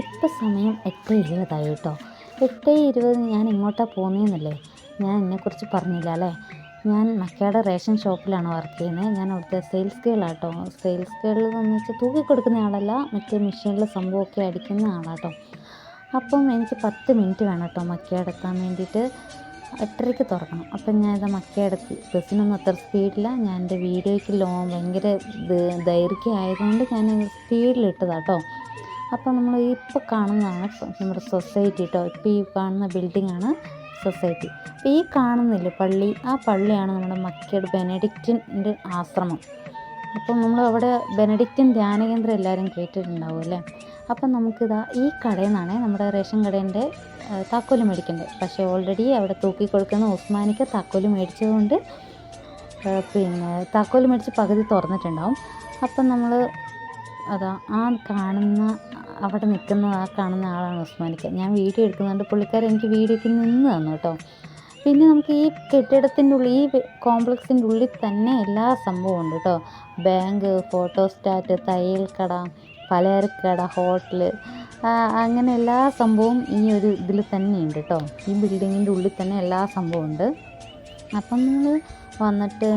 ഇപ്പം സമയം 8:20 കേട്ടോ. 8:20 ഞാൻ എങ്ങോട്ടാണ് പോകുന്നതെന്നല്ലേ ഞാൻ എന്നെക്കുറിച്ച് പറഞ്ഞില്ല അല്ലേ. ഞാൻ മക്കയുടെ റേഷൻ ഷോപ്പിലാണ് വർക്ക് ചെയ്യുന്നത്. ഞാൻ അവിടുത്തെ സെയിൽസ് ഗേളാട്ടോ. സെയിൽസ് ഗേൾ എന്ന് വെച്ചാൽ തൂക്കി കൊടുക്കുന്ന ആളല്ല, മറ്റേ മെഷീനിൽ സംഭവമൊക്കെ അടിക്കുന്ന ആളാട്ടോ. അപ്പം എനിക്ക് 10 മിനിറ്റ് വേണം കേട്ടോ മക്കയുടെ എത്താൻ വേണ്ടിയിട്ട്. 8:30 തുറക്കണം. അപ്പം ഞാൻ ഇതാ മക്കയെടുത്ത് ബസ്സിനൊന്നും അത്ര സ്പീഡില്ല. ഞാൻ എൻ്റെ വീഡിയോയ്ക്ക് ഭയങ്കര ദൈർഘ്യം ആയതുകൊണ്ട് ഞാൻ സ്പീഡിലിട്ടതാട്ടോ. അപ്പോൾ നമ്മൾ ഇപ്പോൾ കാണുന്നതാണ് നമ്മുടെ സൊസൈറ്റി കേട്ടോ. ഇപ്പോൾ ഈ കാണുന്ന ബിൽഡിങ്ങാണ് സൊസൈറ്റി. അപ്പോൾ ഈ കാണുന്നില്ലേ പള്ളി, ആ പള്ളിയാണ് നമ്മുടെ മക്കയുടെ ബെനഡിക്റ്റിൻ്റെ ആശ്രമം. അപ്പം നമ്മൾ അവിടെ ബെനഡിക്റ്റിൻ ധ്യാനകേന്ദ്രം എല്ലാവരും കേട്ടിട്ടുണ്ടാവും അല്ലേ. അപ്പം നമുക്കിതാ ഈ കടയിൽ നിന്നാണ് നമ്മുടെ റേഷൻ കടേൻ്റെ താക്കോല് മേടിക്കേണ്ടത്. പക്ഷേ ഓൾറെഡി അവിടെ തൂക്കി കൊടുക്കുന്ന ഉസ്മാനിക്ക് താക്കോല് മേടിച്ചതുകൊണ്ട് താക്കോല് മേടിച്ച് പകുതി തുറന്നിട്ടുണ്ടാവും. അപ്പം നമ്മൾ അതാ ആ കാണുന്ന അവിടെ നിൽക്കുന്ന കാണുന്ന ആളാണ് ഉസ്മാനിക്ക. ഞാൻ വീഡിയോ എടുക്കുന്നുണ്ട്, പുള്ളിക്കാരൻ എനിക്ക് വീഡിയോയ്ക്ക് നിന്ന് തന്നു കേട്ടോ. പിന്നെ നമുക്ക് ഈ കെട്ടിടത്തിൻ്റെ ഉള്ളിൽ, ഈ കോംപ്ലക്സിൻ്റെ ഉള്ളിൽ തന്നെ എല്ലാ സംഭവവും ഉണ്ട് കേട്ടോ. ബാങ്ക്, ഫോട്ടോസ്റ്റാറ്റ്, തയ്യൽ കട, പലചരക്കട, ഹോട്ടല്, അങ്ങനെ എല്ലാ സംഭവവും ഈ ഒരു ഇതിൽ തന്നെ ഉണ്ട് കേട്ടോ. ഈ ബിൽഡിങ്ങിൻ്റെ ഉള്ളിൽ തന്നെ എല്ലാ സംഭവവും ഉണ്ട്. അപ്പം നിങ്ങൾ വന്നിട്ട്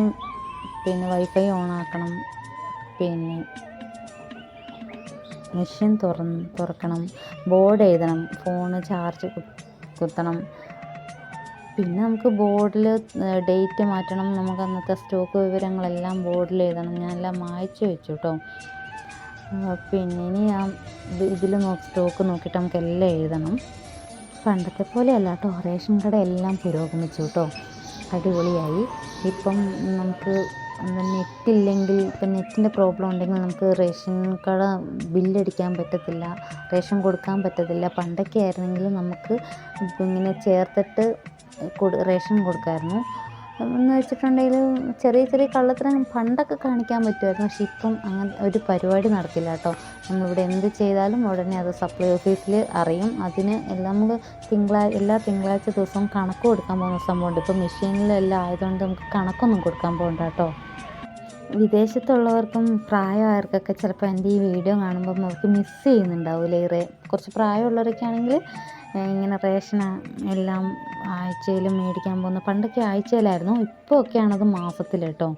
വൈഫൈ ഓണാക്കണം, മെഷീൻ തുറക്കണം, ബോർഡ് എഴുതണം, ഫോണ് ചാർജ് കുത്തണം. പിന്നെ നമുക്ക് ബോർഡിൽ ഡേറ്റ് മാറ്റണം, നമുക്ക് അന്നത്തെ സ്റ്റോക്ക് വിവരങ്ങളെല്ലാം ബോർഡിൽ എഴുതണം. ഞാനെല്ലാം മായ്ച്ച് വെച്ചു കേട്ടോ. ഇനി ഇതിൽ സ്റ്റോക്ക് നോക്കിയിട്ട് നമുക്കെല്ലാം എഴുതണം. പണ്ടത്തെ പോലെയല്ല കേട്ടോ, റേഷൻ കട എല്ലാം പുരോഗമിച്ചു കേട്ടോ, അടിപൊളിയായി. ഇപ്പം നമുക്ക് നെറ്റില്ലെങ്കിൽ, ഇപ്പം നെറ്റിൻ്റെ പ്രോബ്ലം ഉണ്ടെങ്കിൽ നമുക്ക് റേഷൻ കട ബില്ലടിക്കാൻ പറ്റത്തില്ല, റേഷൻ കൊടുക്കാൻ പറ്റത്തില്ല. പണ്ടൊക്കെ ആയിരുന്നെങ്കിൽ നമുക്ക് ഇങ്ങനെ ചേർത്തിട്ട് റേഷൻ കൊടുക്കാമായിരുന്നു. എന്ന് വെച്ചിട്ടുണ്ടെങ്കിൽ ചെറിയ ചെറിയ കള്ളത്തരം പണ്ടൊക്കെ കാണിക്കാൻ പറ്റുമായിരുന്നു. പക്ഷെ ഇപ്പം അങ്ങനെ ഒരു പരിപാടി നടക്കില്ല കേട്ടോ. നമ്മളിവിടെ എന്ത് ചെയ്താലും ഉടനെ അത് സപ്ലൈ ഓഫീസിൽ അറിയും. അതിന് നമ്മൾ എല്ലാ തിങ്കളാഴ്ച ദിവസവും കണക്ക് കൊടുക്കാൻ പോകുന്ന സംഭവമുണ്ട്. ഇപ്പം മെഷീനിലെല്ലാം ആയതുകൊണ്ട് നമുക്ക് കണക്കൊന്നും കൊടുക്കാൻ പോകണ്ട കേട്ടോ. വിദേശത്തുള്ളവർക്കും പ്രായമായവർക്കൊക്കെ ചിലപ്പോൾ എൻ്റെ ഈ വീഡിയോ കാണുമ്പം അവർക്ക് മിസ് ചെയ്യുന്നുണ്ടാവില്ലേ. കുറച്ച് പ്രായമുള്ളവരൊക്കെ ആണെങ്കിൽ ഇങ്ങനെ റേഷൻ എല്ലാം ആഴ്ചയിൽ മേടിക്കാൻ പോകുന്ന, പണ്ടൊക്കെ ആഴ്ചയിലായിരുന്നു, ഇപ്പോൾ ഒക്കെയാണത് മാസത്തിൽ കേട്ടോ.